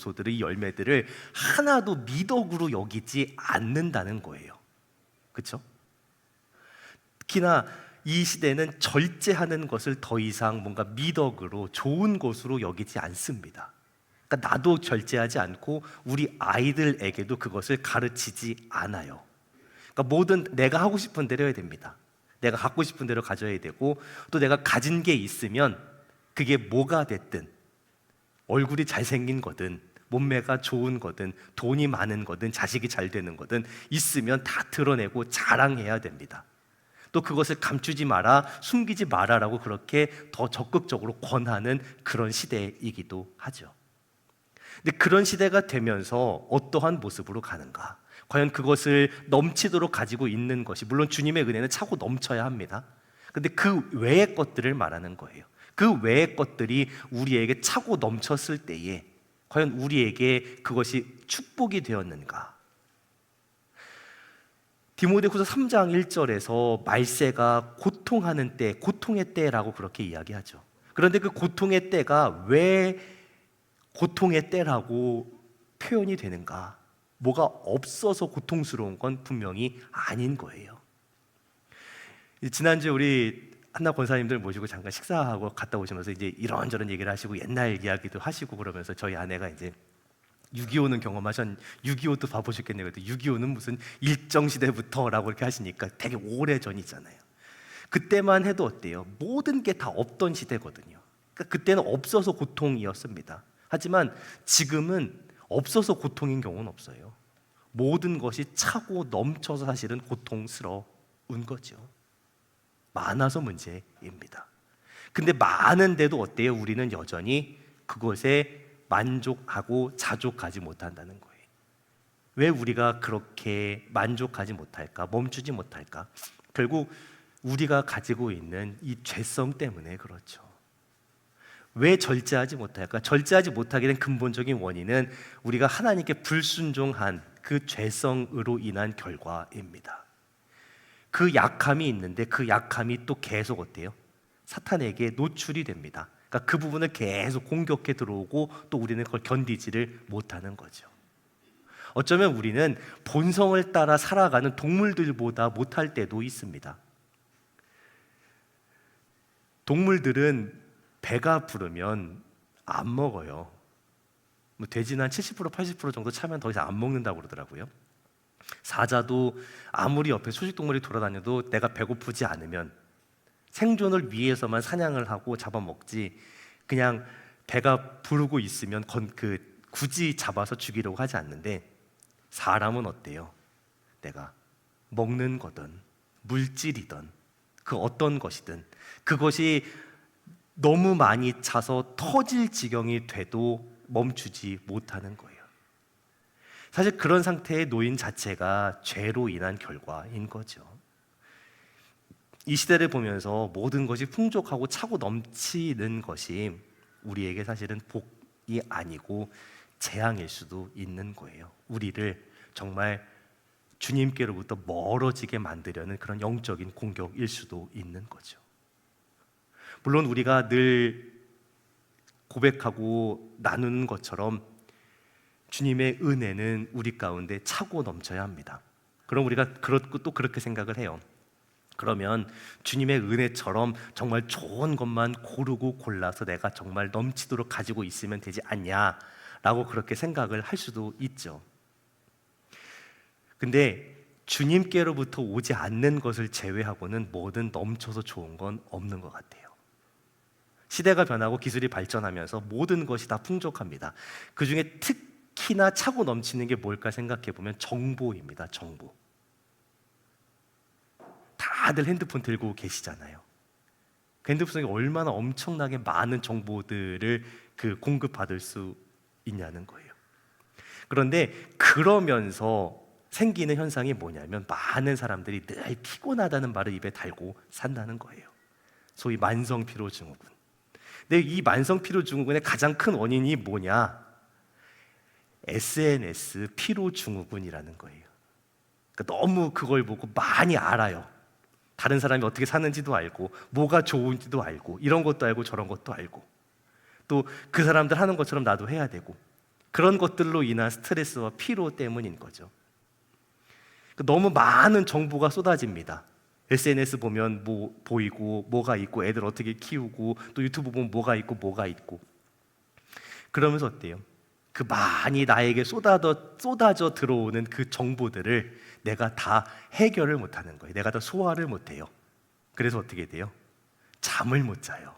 소들의 열매들을 하나도 미덕으로 여기지 않는다는 거예요. 그렇죠? 특히나 이 시대는 절제하는 것을 더 이상 뭔가 미덕으로 좋은 것으로 여기지 않습니다. 그러니까 나도 절제하지 않고 우리 아이들에게도 그것을 가르치지 않아요. 그러니까 뭐든 내가 하고 싶은 대로 해야 됩니다. 내가 갖고 싶은 대로 가져야 되고, 또 내가 가진 게 있으면 그게 뭐가 됐든, 얼굴이 잘생긴 거든 몸매가 좋은 거든 돈이 많은 거든 자식이 잘 되는 거든 있으면 다 드러내고 자랑해야 됩니다. 또 그것을 감추지 마라, 숨기지 마라라고 그렇게 더 적극적으로 권하는 그런 시대이기도 하죠. 근데 그런 시대가 되면서 어떠한 모습으로 가는가? 과연 그것을 넘치도록 가지고 있는 것이, 물론 주님의 은혜는 차고 넘쳐야 합니다. 근데 그 외의 것들을 말하는 거예요. 그 외의 것들이 우리에게 차고 넘쳤을 때에 과연 우리에게 그것이 축복이 되었는가? 디모데후서 3장 1절에서 말세가 고통하는 때, 고통의 때라고 그렇게 이야기하죠. 그런데 그 고통의 때가 왜 고통의 때라고 표현이 되는가? 뭐가 없어서 고통스러운 건 분명히 아닌 거예요. 지난주에 우리 한나 권사님들 모시고 잠깐 식사하고 갔다 오시면서 이제 이런저런 얘기를 하시고 옛날 이야기도 하시고 그러면서 저희 아내가 이제 6.25는 6.25도 봐보셨겠네요. 6.25는 무슨 일정시대부터라고 이렇게 하시니까 되게 오래전이잖아요. 그때만 해도 어때요? 모든 게 다 없던 시대거든요. 그러니까 그때는 없어서 고통이었습니다. 하지만 지금은 없어서 고통인 경우는 없어요. 모든 것이 차고 넘쳐서 사실은 고통스러운 거죠. 많아서 문제입니다. 근데 많은데도 어때요? 우리는 여전히 그것에 만족하고 자족하지 못한다는 거예요. 왜 우리가 그렇게 만족하지 못할까? 멈추지 못할까? 결국 우리가 가지고 있는 이 죄성 때문에 그렇죠. 왜 절제하지 못할까? 절제하지 못하게 된 근본적인 원인은 우리가 하나님께 불순종한 그 죄성으로 인한 결과입니다. 그 약함이 있는데 그 약함이 또 계속 어때요? 사탄에게 노출이 됩니다. 그러니까 그 부분을 계속 공격해 들어오고 또 우리는 그걸 견디지를 못하는 거죠. 어쩌면 우리는 본성을 따라 살아가는 동물들보다 못할 때도 있습니다. 동물들은 배가 부르면 안 먹어요. 뭐 돼지는 한 70% 80% 정도 차면 더 이상 안 먹는다고 그러더라고요. 사자도 아무리 옆에 초식동물이 돌아다녀도 내가 배고프지 않으면 생존을 위해서만 사냥을 하고 잡아먹지, 그냥 배가 부르고 있으면 굳이 잡아서 죽이려고 하지 않는데, 사람은 어때요? 내가 먹는 거든 물질이든 그 어떤 것이든 그것이 너무 많이 차서 터질 지경이 돼도 멈추지 못하는 거예요. 사실 그런 상태의 노인 자체가 죄로 인한 결과인 거죠. 이 시대를 보면서 모든 것이 풍족하고 차고 넘치는 것이 우리에게 사실은 복이 아니고 재앙일 수도 있는 거예요. 우리를 정말 주님께로부터 멀어지게 만들려는 그런 영적인 공격일 수도 있는 거죠. 물론 우리가 늘 고백하고 나누는 것처럼 주님의 은혜는 우리 가운데 차고 넘쳐야 합니다. 그럼 우리가 또 그렇게 생각을 해요. 그러면 주님의 은혜처럼 정말 좋은 것만 고르고 골라서 내가 정말 넘치도록 가지고 있으면 되지 않냐라고 그렇게 생각을 할 수도 있죠. 근데 주님께로부터 오지 않는 것을 제외하고는 뭐든 넘쳐서 좋은 건 없는 것 같아요. 시대가 변하고 기술이 발전하면서 모든 것이 다 풍족합니다. 그 중에 특히나 차고 넘치는 게 뭘까 생각해 보면 정보입니다. 정보. 다들 핸드폰 들고 계시잖아요. 그 핸드폰 속에 얼마나 엄청나게 많은 정보들을 공급받을 수 있냐는 거예요. 그런데 그러면서 생기는 현상이 뭐냐면 많은 사람들이 늘 피곤하다는 말을 입에 달고 산다는 거예요. 소위 만성피로증후군. 근데 이 만성피로증후군의 가장 큰 원인이 뭐냐? SNS 피로증후군이라는 거예요. 그러니까 너무 그걸 보고 많이 알아요. 다른 사람이 어떻게 사는지도 알고 뭐가 좋은지도 알고 이런 것도 알고 저런 것도 알고 또 그 사람들 하는 것처럼 나도 해야 되고 그런 것들로 인한 스트레스와 피로 때문인 거죠. 너무 많은 정보가 쏟아집니다. SNS 보면 뭐 보이고 뭐가 있고 애들 어떻게 키우고 또 유튜브 보면 뭐가 있고 뭐가 있고 그러면서 어때요? 그 많이 나에게 쏟아져 들어오는 그 정보들을 내가 다 해결을 못하는 거예요. 내가 다 소화를 못해요. 그래서 어떻게 돼요? 잠을 못 자요.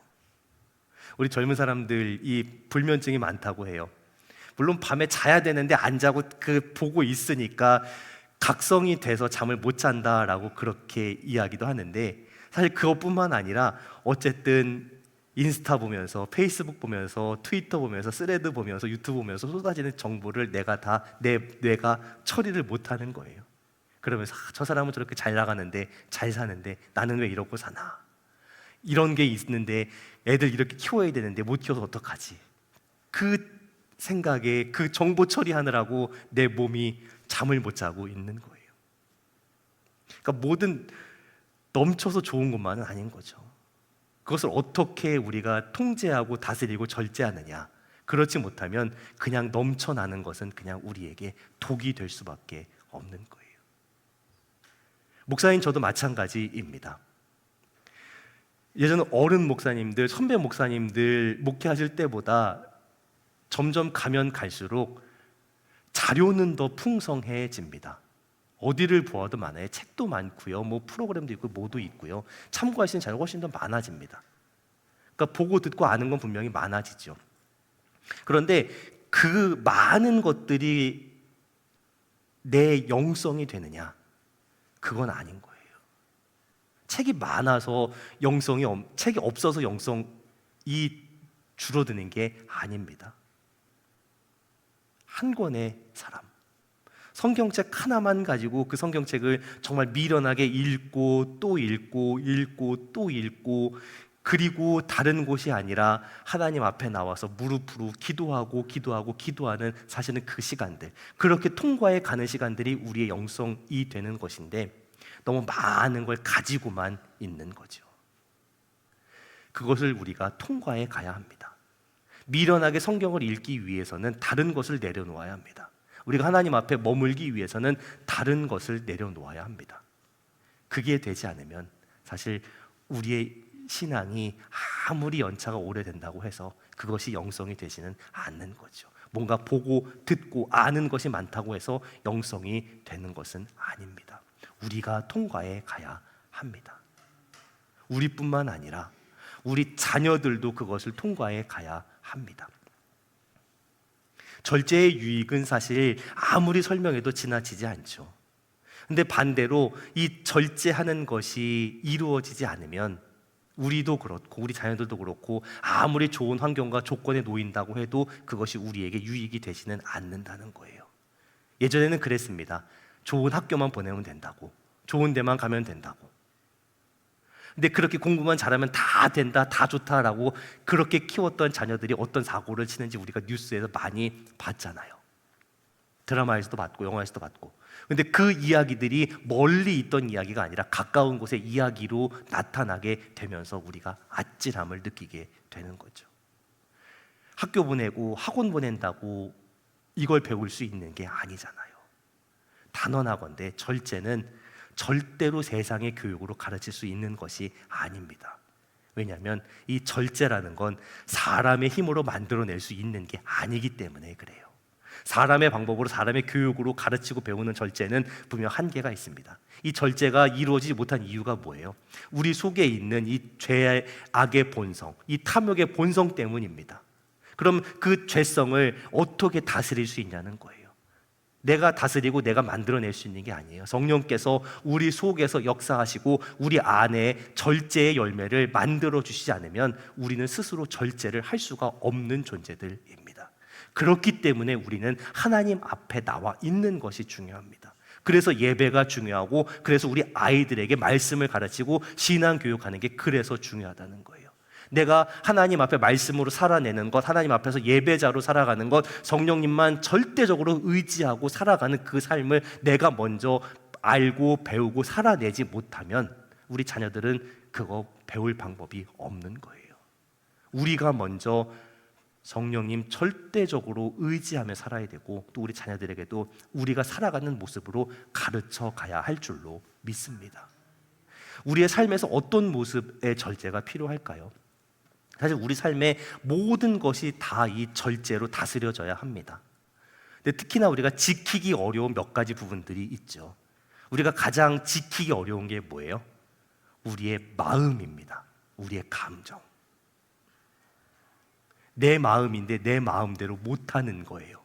우리 젊은 사람들이 불면증이 많다고 해요. 물론 밤에 자야 되는데 안 자고 보고 있으니까 각성이 돼서 잠을 못 잔다라고 그렇게 이야기도 하는데, 사실 그것뿐만 아니라 어쨌든 인스타 보면서, 페이스북 보면서, 트위터 보면서, 스레드 보면서, 유튜브 보면서 쏟아지는 정보를 내가 다 내 뇌가 처리를 못하는 거예요. 그러면서 저 사람은 저렇게 잘 나가는데, 잘 사는데 나는 왜 이러고 사나? 이런 게 있는데 애들 이렇게 키워야 되는데 못 키워서 어떡하지? 그 생각에 그 정보 처리하느라고 내 몸이 잠을 못 자고 있는 거예요. 그러니까 뭐든 넘쳐서 좋은 것만은 아닌 거죠. 그것을 어떻게 우리가 통제하고 다스리고 절제하느냐. 그렇지 못하면 그냥 넘쳐나는 것은 그냥 우리에게 독이 될 수밖에 없는 거예요. 목사님 저도 마찬가지입니다. 예전 어른 목사님들, 선배 목사님들 목회하실 때보다 점점 가면 갈수록 자료는 더 풍성해집니다. 어디를 보아도 많아요. 책도 많고요, 뭐 프로그램도 있고 뭐도 있고요. 참고할 수 있는 자료가 훨씬 더 많아집니다. 그러니까 보고 듣고 아는 건 분명히 많아지죠. 그런데 그 많은 것들이 내 영성이 되느냐? 그건 아닌 거예요. 책이 많아서 책이 없어서 영성이 줄어드는 게 아닙니다. 한 권의 사람, 성경책 하나만 가지고 그 성경책을 정말 미련하게 읽고 또 읽고 읽고 또 읽고, 그리고 다른 곳이 아니라 하나님 앞에 나와서 무릎으로 기도하는 사실은 그 시간들, 그렇게 통과해 가는 시간들이 우리의 영성이 되는 것인데, 너무 많은 걸 가지고만 있는 거죠. 그것을 우리가 통과해 가야 합니다. 미련하게 성경을 읽기 위해서는 다른 것을 내려놓아야 합니다. 우리가 하나님 앞에 머물기 위해서는 다른 것을 내려놓아야 합니다. 그게 되지 않으면 사실 우리의 신앙이 아무리 연차가 오래된다고 해서 그것이 영성이 되지는 않는 거죠. 뭔가 보고 듣고 아는 것이 많다고 해서 영성이 되는 것은 아닙니다. 우리가 통과해 가야 합니다. 우리뿐만 아니라 우리 자녀들도 그것을 통과해 가야 합니다. 절제의 유익은 사실 아무리 설명해도 지나치지 않죠. 근데 반대로 이 절제하는 것이 이루어지지 않으면 우리도 그렇고 우리 자녀들도 그렇고 아무리 좋은 환경과 조건에 놓인다고 해도 그것이 우리에게 유익이 되지는 않는다는 거예요. 예전에는 그랬습니다. 좋은 학교만 보내면 된다고, 좋은 데만 가면 된다고. 근데 그렇게 공부만 잘하면 다 된다, 다 좋다라고 그렇게 키웠던 자녀들이 어떤 사고를 치는지 우리가 뉴스에서 많이 봤잖아요. 드라마에서도 봤고 영화에서도 봤고. 근데 그 이야기들이 멀리 있던 이야기가 아니라 가까운 곳의 이야기로 나타나게 되면서 우리가 아찔함을 느끼게 되는 거죠. 학교 보내고 학원 보낸다고 이걸 배울 수 있는 게 아니잖아요. 단언하건대 절제는 절대로 세상의 교육으로 가르칠 수 있는 것이 아닙니다. 왜냐하면 이 절제라는 건 사람의 힘으로 만들어낼 수 있는 게 아니기 때문에 그래요. 사람의 방법으로, 사람의 교육으로 가르치고 배우는 절제는 분명 한계가 있습니다. 이 절제가 이루어지지 못한 이유가 뭐예요? 우리 속에 있는 이 죄의 악의 본성, 이 탐욕의 본성 때문입니다. 그럼 그 죄성을 어떻게 다스릴 수 있냐는 거예요. 내가 다스리고 내가 만들어낼 수 있는 게 아니에요. 성령께서 우리 속에서 역사하시고 우리 안에 절제의 열매를 만들어 주시지 않으면 우리는 스스로 절제를 할 수가 없는 존재들입니다. 그렇기 때문에 우리는 하나님 앞에 나와 있는 것이 중요합니다. 그래서 예배가 중요하고, 그래서 우리 아이들에게 말씀을 가르치고 신앙 교육하는 게 그래서 중요하다는 거예요. 내가 하나님 앞에 말씀으로 살아내는 것, 하나님 앞에서 예배자로 살아가는 것, 성령님만 절대적으로 의지하고 살아가는 그 삶을 내가 먼저 알고 배우고 살아내지 못하면 우리 자녀들은 그거 배울 방법이 없는 거예요. 우리가 먼저 성령님 절대적으로 의지하며 살아야 되고 또 우리 자녀들에게도 우리가 살아가는 모습으로 가르쳐 가야 할 줄로 믿습니다. 우리의 삶에서 어떤 모습의 절제가 필요할까요? 사실 우리 삶의 모든 것이 다 이 절제로 다스려져야 합니다. 근데 특히나 우리가 지키기 어려운 몇 가지 부분들이 있죠. 우리가 가장 지키기 어려운 게 뭐예요? 우리의 마음입니다. 우리의 감정. 내 마음인데 내 마음대로 못하는 거예요.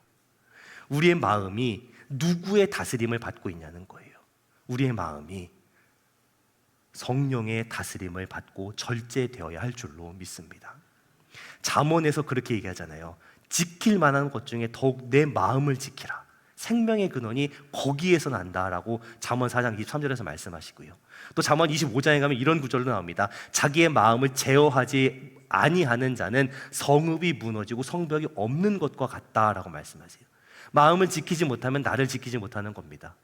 우리의 마음이 누구의 다스림을 받고 있냐는 거예요. 우리의 마음이 성령의 다스림을 받고 절제되어야 할 줄로 믿습니다. 잠언에서 그렇게 얘기하잖아요. 지킬 만한 것 중에 더욱 내 마음을 지키라. 생명의 근원이 거기에서 난다라고 잠언 4장 23절에서 말씀하시고요. 또 잠언 25장에 가면 이런 구절도 나옵니다. 자기의 마음을 제어하지 아니하는 자는 성읍이 무너지고 성벽이 없는 것과 같다라고 말씀하세요. 마음을 지키지 못하면 나를 지키지 못하는 겁니다.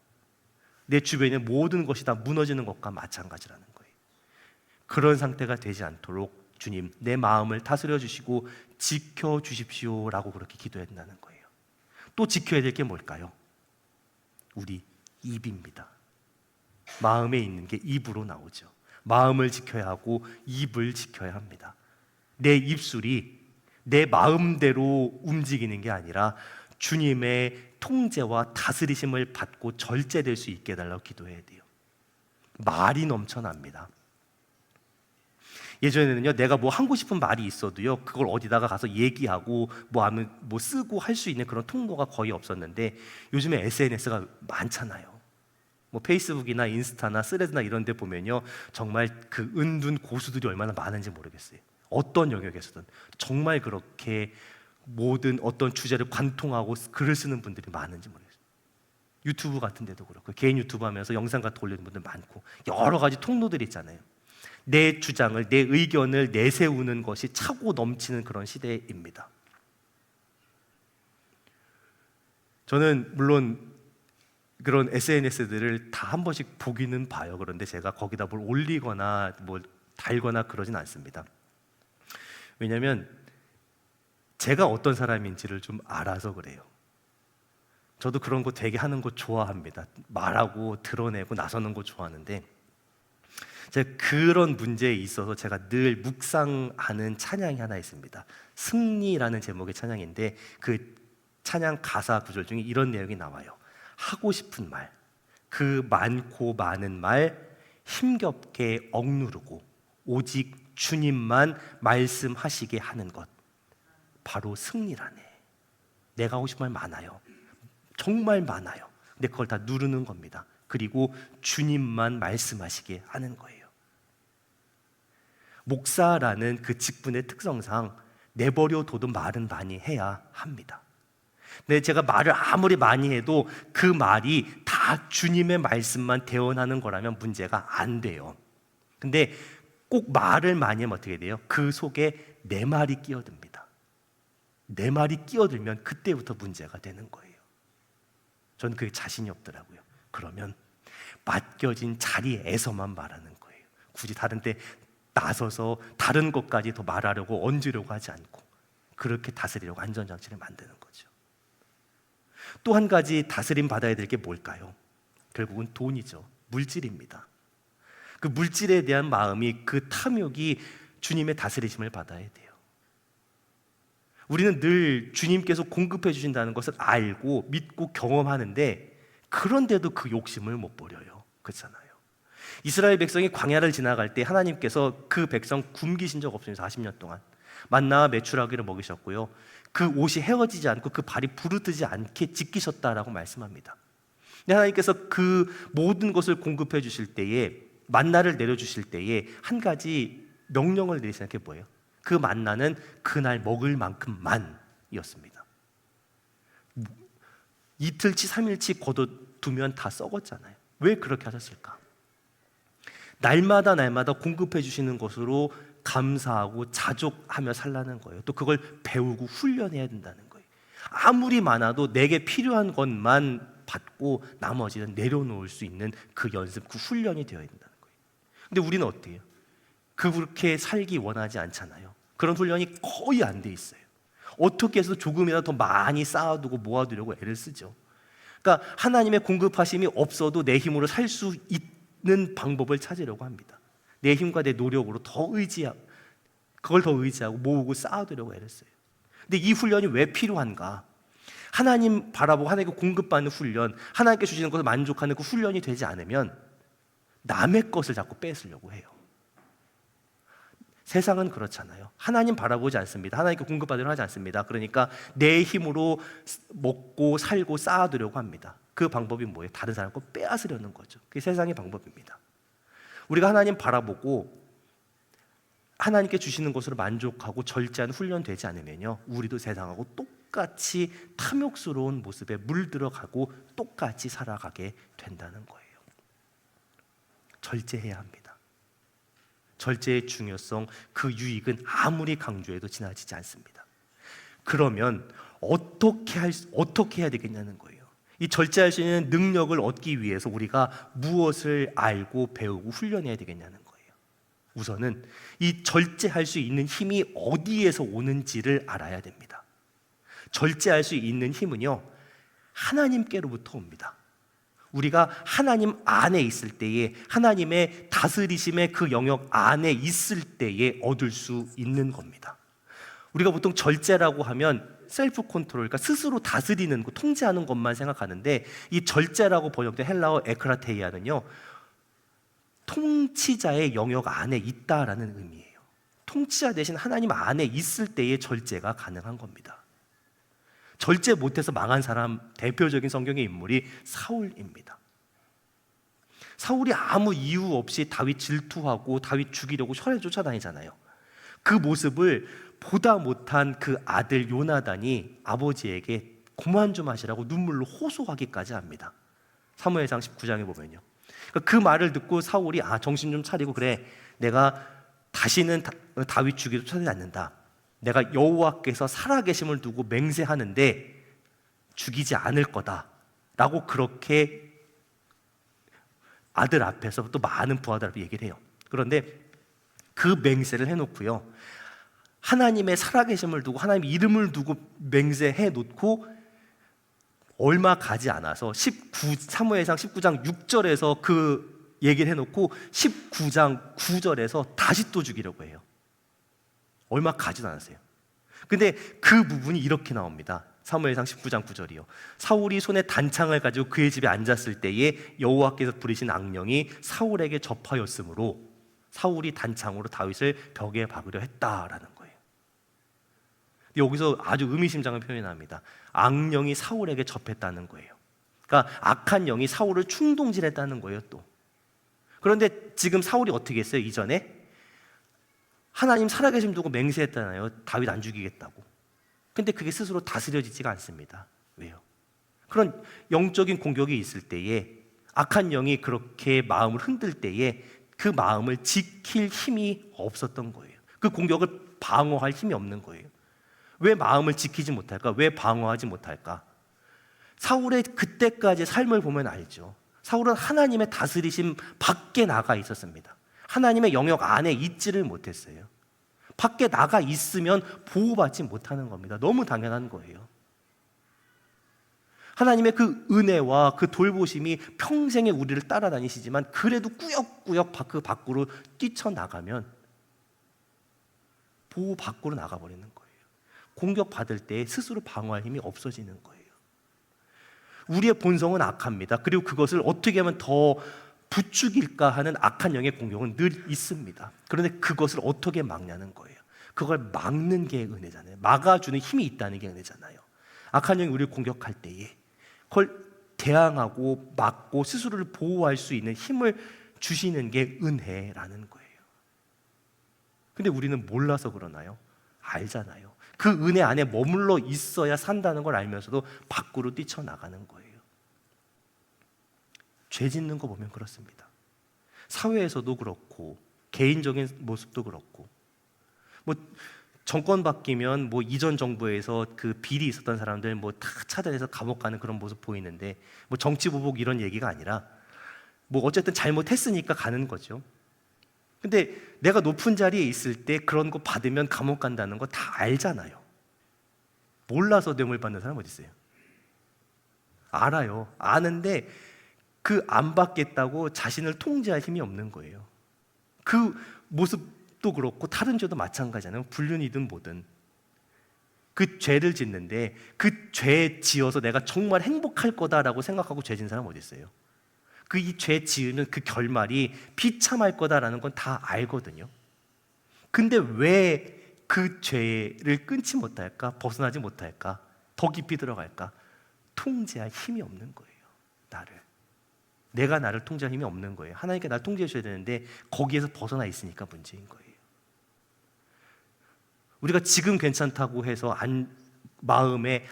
내 주변에 있는 모든 것이 다 무너지는 것과 마찬가지라는 거예요. 그런 상태가 되지 않도록 주님 내 마음을 다스려 주시고 지켜 주십시오라고 그렇게 기도했다는 거예요. 또 지켜야 될 게 뭘까요? 우리 입입니다. 마음에 있는 게 입으로 나오죠. 마음을 지켜야 하고 입을 지켜야 합니다. 내 입술이 내 마음대로 움직이는 게 아니라 주님의 통제와 다스리심을 받고 절제될 수 있게 해달라고 기도해야 돼요. 말이 넘쳐납니다. 예전에는요, 내가 뭐 하고 싶은 말이 있어도요, 그걸 어디다가 가서 얘기하고 뭐 쓰고 할 수 있는 그런 통로가 거의 없었는데 요즘에 SNS가 많잖아요. 뭐 페이스북이나 인스타나 스레드나 이런 데 보면요, 정말 그 은둔 고수들이 얼마나 많은지 모르겠어요. 어떤 영역에서든 정말 그렇게 모든 어떤 주제를 관통하고 글을 쓰는 분들이 많은지 모르겠어요. 유튜브 같은 데도 그렇고 개인 유튜브 하면서 영상 같은 거 올리는 분들 많고 여러 가지 통로들이 있잖아요. 내 주장을, 내 의견을 내세우는 것이 차고 넘치는 그런 시대입니다. 저는 물론 그런 SNS들을 다 한 번씩 보기는 봐요. 그런데 제가 거기다 뭘 올리거나 뭐 달거나 그러진 않습니다. 왜냐하면 제가 어떤 사람인지를 좀 알아서 그래요. 저도 그런 거 되게 하는 거 좋아합니다. 말하고 드러내고 나서는 거 좋아하는데 제가 그런 문제에 있어서 제가 늘 묵상하는 찬양이 하나 있습니다. 승리라는 제목의 찬양인데 그 찬양 가사 구절 중에 이런 내용이 나와요. 하고 싶은 말, 그 많고 많은 말 힘겹게 억누르고 오직 주님만 말씀하시게 하는 것, 바로 승리라네. 내가 하고 싶은 말 많아요. 정말 많아요. 근데 그걸 다 누르는 겁니다. 그리고 주님만 말씀하시게 하는 거예요. 목사라는 그 직분의 특성상 내버려 둬도 말은 많이 해야 합니다. 근데 제가 말을 아무리 많이 해도 그 말이 다 주님의 말씀만 대언하는 거라면 문제가 안 돼요. 근데 꼭 말을 많이 하면 어떻게 돼요? 그 속에 내 말이 끼어듭니다. 내 말이 끼어들면 그때부터 문제가 되는 거예요. 저는 그게 자신이 없더라고요. 그러면 맡겨진 자리에서만 말하는 거예요. 굳이 다른 데 나서서 다른 것까지 더 말하려고 얹으려고 하지 않고 그렇게 다스리려고 안전장치를 만드는 거죠. 또 한 가지 다스림 받아야 될 게 뭘까요? 결국은 돈이죠. 물질입니다. 그 물질에 대한 마음이, 그 탐욕이 주님의 다스리심을 받아야 돼요. 우리는 늘 주님께서 공급해 주신다는 것을 알고 믿고 경험하는데 그런데도 그 욕심을 못 버려요. 그렇잖아요. 이스라엘 백성이 광야를 지나갈 때 하나님께서 그 백성 굶기신 적 없습니다. 40년 동안 만나와 메추라기를 먹이셨고요, 그 옷이 헤어지지 않고 그 발이 부르트지 않게 지키셨다라고 말씀합니다. 근데 하나님께서 그 모든 것을 공급해 주실 때에, 만나를 내려주실 때에 한 가지 명령을 내리시는 게 뭐예요? 그 만나는 그날 먹을 만큼만이었습니다. 이틀치 3일치 걷어두면 다 썩었잖아요. 왜 그렇게 하셨을까? 날마다 공급해 주시는 것으로 감사하고 자족하며 살라는 거예요. 또 그걸 배우고 훈련해야 된다는 거예요. 아무리 많아도 내게 필요한 것만 받고 나머지는 내려놓을 수 있는 그 연습, 그 훈련이 되어야 된다는 거예요. 근데 우리는 어때요? 그렇게 살기 원하지 않잖아요. 그런 훈련이 거의 안 돼 있어요. 어떻게 해서 조금이라도 더 많이 쌓아두고 모아두려고 애를 쓰죠. 그러니까 하나님의 공급하심이 없어도 내 힘으로 살 수 있는 방법을 찾으려고 합니다. 내 힘과 내 노력으로 그걸 더 의지하고 모으고 쌓아두려고 애를 써요. 근데 이 훈련이 왜 필요한가? 하나님 바라보고 하나님께 공급받는 훈련, 하나님께 주시는 것을 만족하는 그 훈련이 되지 않으면 남의 것을 자꾸 뺏으려고 해요. 세상은 그렇잖아요. 하나님 바라보지 않습니다. 하나님께 공급받으려 하지 않습니다. 그러니까 내 힘으로 먹고 살고 쌓아두려고 합니다. 그 방법이 뭐예요? 다른 사람 거 빼앗으려는 거죠. 그게 세상의 방법입니다. 우리가 하나님 바라보고 하나님께 주시는 것으로 만족하고 절제하는 훈련 되지 않으면요, 우리도 세상하고 똑같이 탐욕스러운 모습에 물들어가고 똑같이 살아가게 된다는 거예요. 절제해야 합니다. 절제의 중요성, 그 유익은 아무리 강조해도 지나치지 않습니다. 그러면 어떻게 해야 되겠냐는 거예요. 이 절제할 수 있는 능력을 얻기 위해서 우리가 무엇을 알고 배우고 훈련해야 되겠냐는 거예요. 우선은 이 절제할 수 있는 힘이 어디에서 오는지를 알아야 됩니다. 절제할 수 있는 힘은요, 하나님께로부터 옵니다. 우리가 하나님 안에 있을 때에, 하나님의 다스리심의 그 영역 안에 있을 때에 얻을 수 있는 겁니다. 우리가 보통 절제라고 하면 셀프 컨트롤, 그러니까 스스로 다스리는 것, 통제하는 것만 생각하는데, 이 절제라고 번역된 헬라어 에크라테이아는요, 통치자의 영역 안에 있다라는 의미예요. 통치자 대신 하나님 안에 있을 때에 절제가 가능한 겁니다. 절제 못해서 망한 사람 대표적인 성경의 인물이 사울입니다. 사울이 아무 이유 없이 다윗 질투하고 다윗 죽이려고 혈에 쫓아다니잖아요. 그 모습을 보다 못한 그 아들 요나단이 아버지에게 그만 좀 하시라고 눈물로 호소하기까지 합니다. 사무엘상 19장에 보면요. 그 말을 듣고 사울이 정신 좀 차리고, 그래, 내가 다시는 다윗 죽이려 쫓아다니지 않는다. 내가 여호와께서 살아계심을 두고 맹세하는데 죽이지 않을 거다라고 그렇게 아들 앞에서 또 많은 부하들 앞에 얘기를 해요. 그런데 그 맹세를 해놓고요, 하나님의 살아계심을 두고 하나님의 이름을 두고 맹세해 놓고 얼마 가지 않아서 사무엘상 19장 6절에서 그 얘기를 해놓고 19장 9절에서 다시 또 죽이려고 해요. 얼마 가지도 않았어요. 근데 그 부분이 이렇게 나옵니다. 사무엘상 19장 9절이요. 사울이 손에 단창을 가지고 그의 집에 앉았을 때에 여호와께서 부리신 악령이 사울에게 접하였으므로 사울이 단창으로 다윗을 벽에 박으려 했다라는 거예요. 여기서 아주 의미심장한 표현이 납니다. 악령이 사울에게 접했다는 거예요. 그러니까 악한 영이 사울을 충동질했다는 거예요. 또 그런데 지금 사울이 어떻게 했어요? 이전에 하나님 살아계심 두고 맹세했잖아요. 다윗 안 죽이겠다고. 근데 그게 스스로 다스려지지가 않습니다. 왜요? 그런 영적인 공격이 있을 때에, 악한 영이 그렇게 마음을 흔들 때에 그 마음을 지킬 힘이 없었던 거예요. 그 공격을 방어할 힘이 없는 거예요. 왜 마음을 지키지 못할까? 왜 방어하지 못할까? 사울의 그때까지 삶을 보면 알죠. 사울은 하나님의 다스리심 밖에 나가 있었습니다. 하나님의 영역 안에 있지를 못했어요. 밖에 나가 있으면 보호받지 못하는 겁니다. 너무 당연한 거예요. 하나님의 그 은혜와 그 돌보심이 평생에 우리를 따라다니시지만 그래도 꾸역꾸역 그 밖으로 뛰쳐나가면 보호 밖으로 나가버리는 거예요. 공격받을 때 스스로 방어할 힘이 없어지는 거예요. 우리의 본성은 악합니다. 그리고 그것을 어떻게 하면 더 부추길까 하는 악한 영의 공격은 늘 있습니다. 그런데 그것을 어떻게 막냐는 거예요. 그걸 막는 게 은혜잖아요. 막아주는 힘이 있다는 게 은혜잖아요. 악한 영이 우리를 공격할 때에 그걸 대항하고 막고 스스로를 보호할 수 있는 힘을 주시는 게 은혜라는 거예요. 근데 우리는 몰라서 그러나요? 알잖아요. 그 은혜 안에 머물러 있어야 산다는 걸 알면서도 밖으로 뛰쳐나가는 거예요. 죄 짓는 거 보면 그렇습니다. 사회에서도 그렇고 개인적인 모습도 그렇고, 정권 바뀌면 이전 정부에서 그 비리 있었던 사람들 다 찾아내서 감옥 가는 그런 모습 보이는데, 정치 보복 이런 얘기가 아니라 어쨌든 잘못했으니까 가는 거죠. 근데 내가 높은 자리에 있을 때 그런 거 받으면 감옥 간다는 거 다 알잖아요. 몰라서 뇌물 받는 사람 어디 있어요? 알아요. 아는데 그 안 받겠다고 자신을 통제할 힘이 없는 거예요. 그 모습도 그렇고 다른 죄도 마찬가지잖아요. 불륜이든 뭐든 그 죄를 짓는데 그 죄 지어서 내가 정말 행복할 거다라고 생각하고 죄 진 사람 어디 있어요? 그 이 죄 지으면 그 결말이 비참할 거다라는 건 다 알거든요. 근데 왜 그 죄를 끊지 못할까? 벗어나지 못할까? 더 깊이 들어갈까? 통제할 힘이 없는 거예요. 나를. 내가 나를 통제할 힘이 없는 거예요. 하나님께 나를 통제해 주셔야 되는데 거기에서 벗어나 있으니까 문제인 거예요. 우리가 지금 괜찮다고 해서 마음에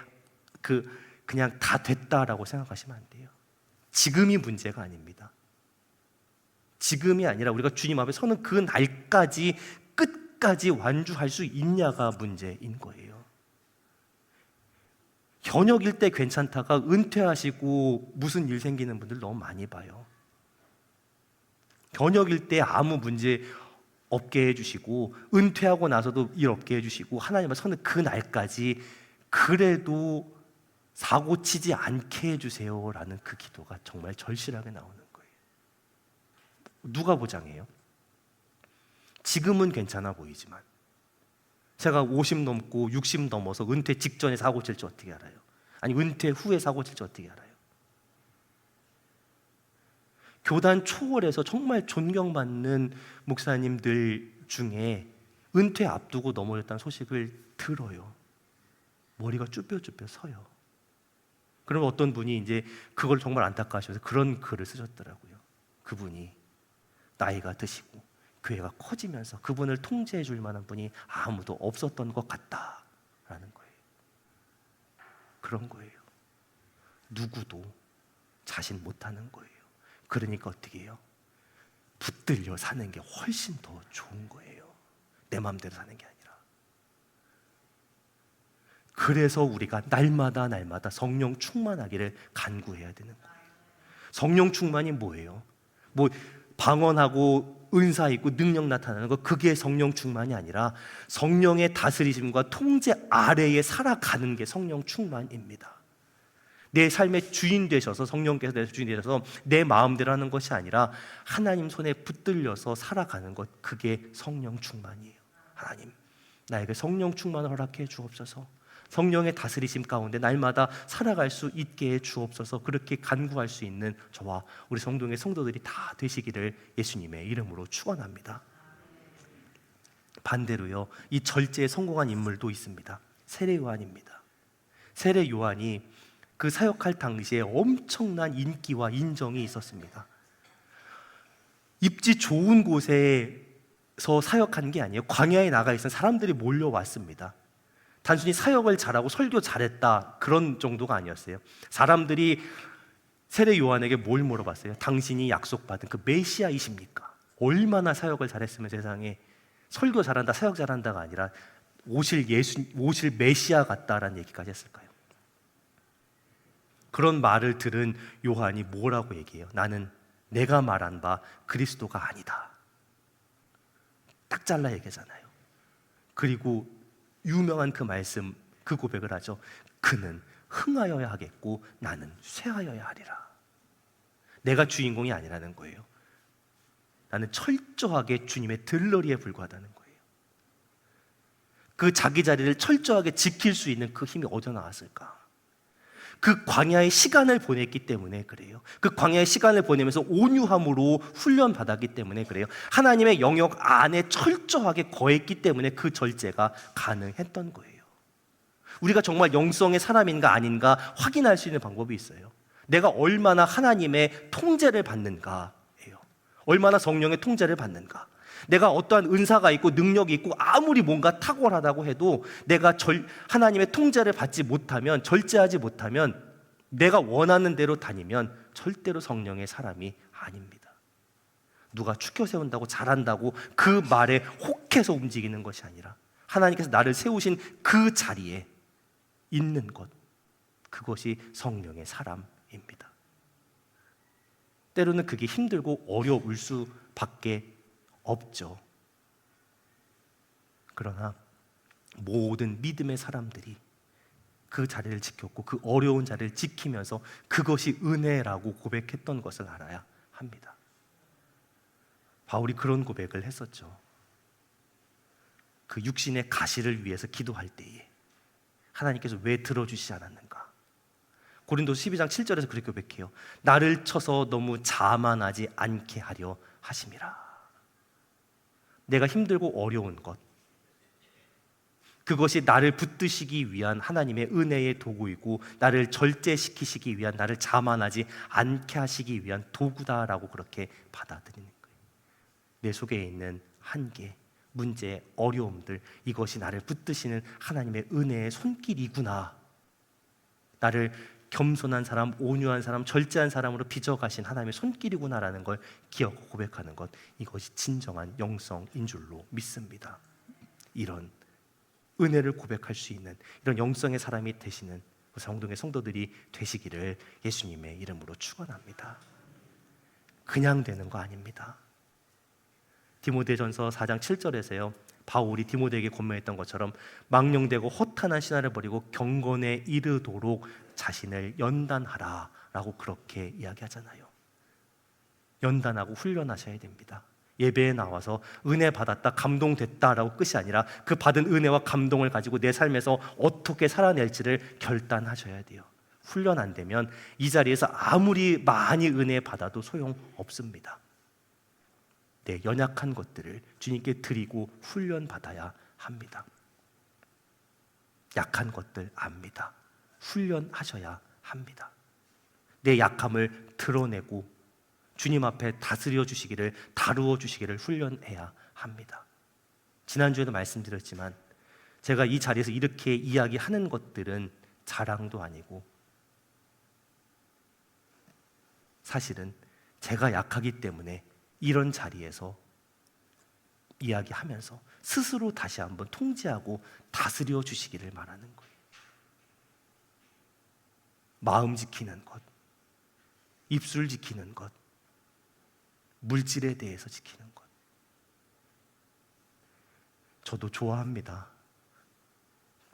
그냥 다 됐다라고 생각하시면 안 돼요. 지금이 문제가 아닙니다. 지금이 아니라 우리가 주님 앞에 서는 그 날까지 끝까지 완주할 수 있냐가 문제인 거예요. 현역일 때 괜찮다가 은퇴하시고 무슨 일 생기는 분들 너무 많이 봐요. 현역일 때 아무 문제 없게 해주시고 은퇴하고 나서도 일 없게 해주시고 하나님 앞에 서는 그 날까지 그래도 사고 치지 않게 해주세요라는 그 기도가 정말 절실하게 나오는 거예요. 누가 보장해요? 지금은 괜찮아 보이지만 제가 50 넘고 60 넘어서 은퇴 직전에 사고 칠지 어떻게 알아요? 아니 은퇴 후에 사고 칠지 어떻게 알아요? 교단 초월해서 정말 존경받는 목사님들 중에 은퇴 앞두고 넘어졌다는 소식을 들어요. 머리가 쭈뼛쭈뼛 서요. 그럼 어떤 분이 이제 그걸 정말 안타까워하셔서 그런 글을 쓰셨더라고요. 그분이 나이가 드시고 교회가 커지면서 그분을 통제해 줄 만한 분이 아무도 없었던 것 같다라는 거예요. 그런 거예요. 누구도 자신 못하는 거예요. 그러니까 어떻게 해요? 붙들려 사는 게 훨씬 더 좋은 거예요. 내 마음대로 사는 게 아니라. 그래서 우리가 날마다 성령 충만하기를 간구해야 되는 거예요. 성령 충만이 뭐예요? 뭐 방언하고 은사 있고 능력 나타나는 거 그게 성령 충만이 아니라 성령의 다스리심과 통제 아래에 살아가는 게 성령 충만입니다. 내 삶의 주인 되셔서 성령께서 내 주인 되셔서 내 마음대로 하는 것이 아니라 하나님 손에 붙들려서 살아가는 것 그게 성령 충만이에요. 하나님 나에게 성령 충만을 허락해 주옵소서. 성령의 다스리심 가운데 날마다 살아갈 수 있게 해 주옵소서. 그렇게 간구할 수 있는 저와 우리 성동의 성도들이 다 되시기를 예수님의 이름으로 축원합니다. 반대로요, 이 절제에 성공한 인물도 있습니다. 세례 요한입니다. 세례 요한이 그 사역할 당시에 엄청난 인기와 인정이 있었습니다. 입지 좋은 곳에서 사역한 게 아니에요. 광야에 나가 있는 사람들이 몰려왔습니다. 단순히 사역을 잘하고 설교 잘했다 그런 정도가 아니었어요. 사람들이 세례 요한에게 뭘 물어봤어요? 당신이 약속받은 그 메시아이십니까? 얼마나 사역을 잘했으면 세상에 설교 잘한다, 사역 잘한다가 아니라 오실 메시아 같다라는 얘기까지 했을까요? 그런 말을 들은 요한이 뭐라고 얘기해요? 나는 내가 말한 바 그리스도가 아니다. 딱 잘라 얘기하잖아요. 그리고 유명한 그 말씀, 그 고백을 하죠. 그는 흥하여야 하겠고 나는 쇠하여야 하리라. 내가 주인공이 아니라는 거예요. 나는 철저하게 주님의 들러리에 불과하다는 거예요. 그 자기 자리를 철저하게 지킬 수 있는 그 힘이 어디서 나왔을까? 그 광야의 시간을 보냈기 때문에 그래요. 그 광야의 시간을 보내면서 온유함으로 훈련받았기 때문에 그래요. 하나님의 영역 안에 철저하게 거했기 때문에 그 절제가 가능했던 거예요. 우리가 정말 영성의 사람인가 아닌가 확인할 수 있는 방법이 있어요. 내가 얼마나 하나님의 통제를 받는가예요. 얼마나 성령의 통제를 받는가. 내가 어떠한 은사가 있고 능력이 있고 아무리 뭔가 탁월하다고 해도 내가 하나님의 통제를 받지 못하면, 절제하지 못하면, 내가 원하는 대로 다니면 절대로 성령의 사람이 아닙니다. 누가 추켜 세운다고 잘한다고 그 말에 혹해서 움직이는 것이 아니라 하나님께서 나를 세우신 그 자리에 있는 것, 그것이 성령의 사람입니다. 때로는 그게 힘들고 어려울 수밖에 없죠. 그러나 모든 믿음의 사람들이 그 자리를 지켰고 그 어려운 자리를 지키면서 그것이 은혜라고 고백했던 것을 알아야 합니다. 바울이 그런 고백을 했었죠. 그 육신의 가시를 위해서 기도할 때에 하나님께서 왜 들어주시지 않았는가? 고린도서 12장 7절에서 그렇게 고백해요. 나를 쳐서 너무 자만하지 않게 하려 하심이라. 내가 힘들고 어려운 것, 그것이 나를 붙드시기 위한 하나님의 은혜의 도구이고 나를 절제시키시기 위한, 나를 자만하지 않게 하시기 위한 도구다라고 그렇게 받아들이는 거예요. 내 속에 있는 한계, 문제, 어려움들, 이것이 나를 붙드시는 하나님의 은혜의 손길이구나. 나를 겸손한 사람, 온유한 사람, 절제한 사람으로 빚어가신 하나님의 손길이구나라는 걸 기억하고 고백하는 것, 이것이 진정한 영성인 줄로 믿습니다. 이런 은혜를 고백할 수 있는 이런 영성의 사람이 되시는 성동의 성도들이 되시기를 예수님의 이름으로 축원합니다. 그냥 되는 거 아닙니다. 디모데전서 4장 7절에서요, 바울이 디모데에게 권면했던 것처럼 망령되고 허탄한 신화를 버리고 경건에 이르도록 자신을 연단하라 라고 그렇게 이야기하잖아요. 연단하고 훈련하셔야 됩니다. 예배에 나와서 은혜 받았다, 감동됐다라고 끝이 아니라 그 받은 은혜와 감동을 가지고 내 삶에서 어떻게 살아낼지를 결단하셔야 돼요. 훈련 안 되면 이 자리에서 아무리 많이 은혜 받아도 소용없습니다. 내 연약한 것들을 주님께 드리고 훈련 받아야 합니다. 약한 것들 압니다. 훈련하셔야 합니다. 내 약함을 드러내고 주님 앞에 다스려 주시기를, 다루어 주시기를 훈련해야 합니다. 지난주에도 말씀드렸지만 제가 이 자리에서 이렇게 이야기하는 것들은 자랑도 아니고 사실은 제가 약하기 때문에 이런 자리에서 이야기하면서 스스로 다시 한번 통제하고 다스려 주시기를 말하는 거예요. 마음 지키는 것, 입술 지키는 것, 물질에 대해서 지키는 것. 저도 좋아합니다.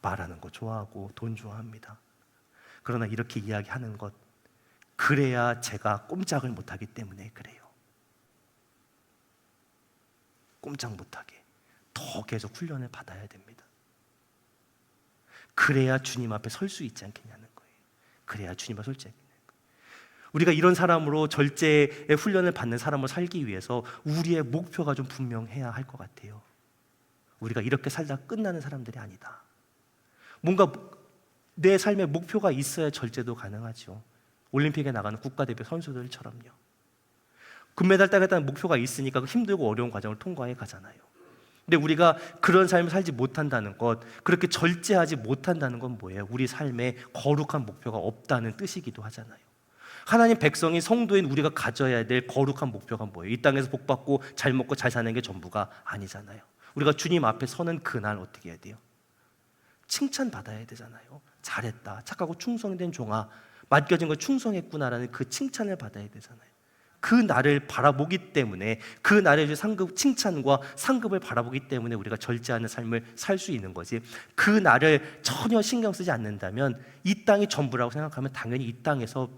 말하는 거 좋아하고 돈 좋아합니다. 그러나 이렇게 이야기하는 것, 그래야 제가 꼼짝을 못하기 때문에 그래요. 꼼짝 못하게 더 계속 훈련을 받아야 됩니다. 그래야 주님 앞에 설 수 있지 않겠냐는 거예요. 그래야 주님 앞에 설 수 있겠냐는 거예요. 우리가 이런 사람으로, 절제의 훈련을 받는 사람으로 살기 위해서 우리의 목표가 좀 분명해야 할 것 같아요. 우리가 이렇게 살다 끝나는 사람들이 아니다. 뭔가 내 삶의 목표가 있어야 절제도 가능하죠. 올림픽에 나가는 국가대표 선수들처럼요. 금메달 따겠다는 목표가 있으니까 힘들고 어려운 과정을 통과해 가잖아요. 근데 우리가 그런 삶을 살지 못한다는 것, 그렇게 절제하지 못한다는 건 뭐예요? 우리 삶에 거룩한 목표가 없다는 뜻이기도 하잖아요. 하나님 백성인 성도인 우리가 가져야 될 거룩한 목표가 뭐예요? 이 땅에서 복받고 잘 먹고 잘 사는 게 전부가 아니잖아요. 우리가 주님 앞에 서는 그날 어떻게 해야 돼요? 칭찬받아야 되잖아요. 잘했다, 착하고 충성된 종아, 맡겨진 거 충성했구나라는 그 칭찬을 받아야 되잖아요. 그 날을 바라보기 때문에, 그 날에 주 상급, 칭찬과 상급을 바라보기 때문에 우리가 절제하는 삶을 살 수 있는 거지, 그 날을 전혀 신경 쓰지 않는다면, 이 땅이 전부라고 생각하면 당연히 이 땅에서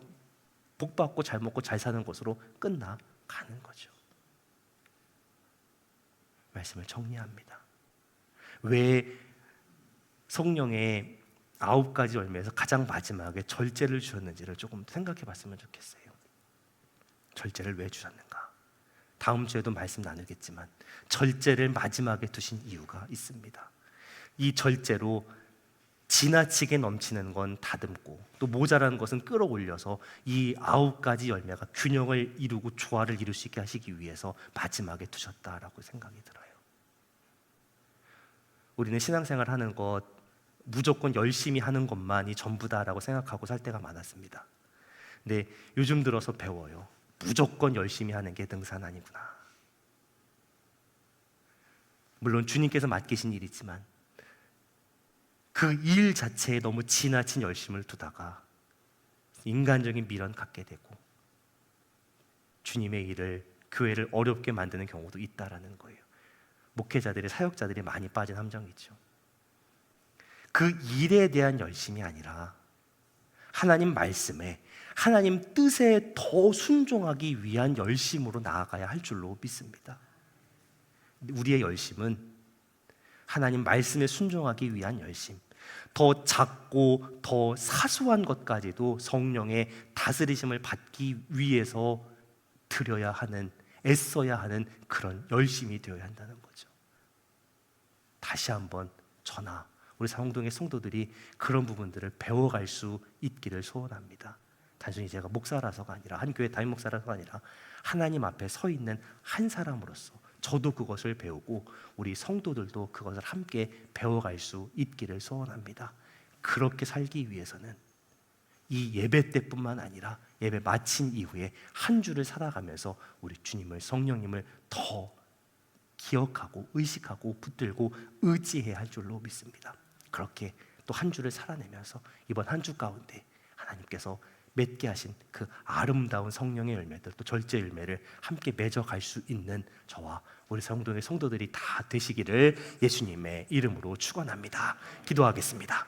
복받고 잘 먹고 잘 사는 것으로 끝나가는 거죠. 말씀을 정리합니다. 왜 성령의 9가지 열매에서 가장 마지막에 절제를 주셨는지를 조금 생각해 봤으면 좋겠어요. 절제를 왜 주셨는가? 다음 주에도 말씀 나누겠지만 절제를 마지막에 두신 이유가 있습니다. 이 절제로 지나치게 넘치는 건 다듬고 또 모자란 것은 끌어올려서 이 9가지 열매가 균형을 이루고 조화를 이룰 수 있게 하시기 위해서 마지막에 두셨다라고 생각이 들어요. 우리는 신앙생활 하는 것, 무조건 열심히 하는 것만이 전부다라고 생각하고 살 때가 많았습니다. 근데 요즘 들어서 배워요. 무조건 열심히 하는 게 능사는 아니구나. 물론 주님께서 맡기신 일이지만 그 일 자체에 너무 지나친 열심을 두다가 인간적인 미련 갖게 되고 주님의 일을, 교회를 어렵게 만드는 경우도 있다라는 거예요. 목회자들이, 사역자들이 많이 빠진 함정이죠. 그 일에 대한 열심이 아니라 하나님 말씀에, 하나님 뜻에 더 순종하기 위한 열심으로 나아가야 할 줄로 믿습니다. 우리의 열심은 하나님 말씀에 순종하기 위한 열심, 더 작고 더 사소한 것까지도 성령의 다스리심을 받기 위해서 드려야 하는, 애써야 하는 그런 열심이 되어야 한다는 거죠. 다시 한번 저나 우리 상동의 성도들이 그런 부분들을 배워갈 수 있기를 소원합니다. 단순히 제가 목사라서가 아니라, 한 교회 담임 목사라서가 아니라 하나님 앞에 서 있는 한 사람으로서 저도 그것을 배우고 우리 성도들도 그것을 함께 배워갈 수 있기를 소원합니다. 그렇게 살기 위해서는 이 예배 때뿐만 아니라 예배 마친 이후에 한 주를 살아가면서 우리 주님을, 성령님을 더 기억하고 의식하고 붙들고 의지해야 할 줄로 믿습니다. 그렇게 또 한 주를 살아내면서 이번 한 주 가운데 하나님께서 맺게 하신 그 아름다운 성령의 열매들, 또 절제 열매를 함께 맺어갈 수 있는 저와 우리 성동의 성도들이 다 되시기를 예수님의 이름으로 축원합니다. 기도하겠습니다.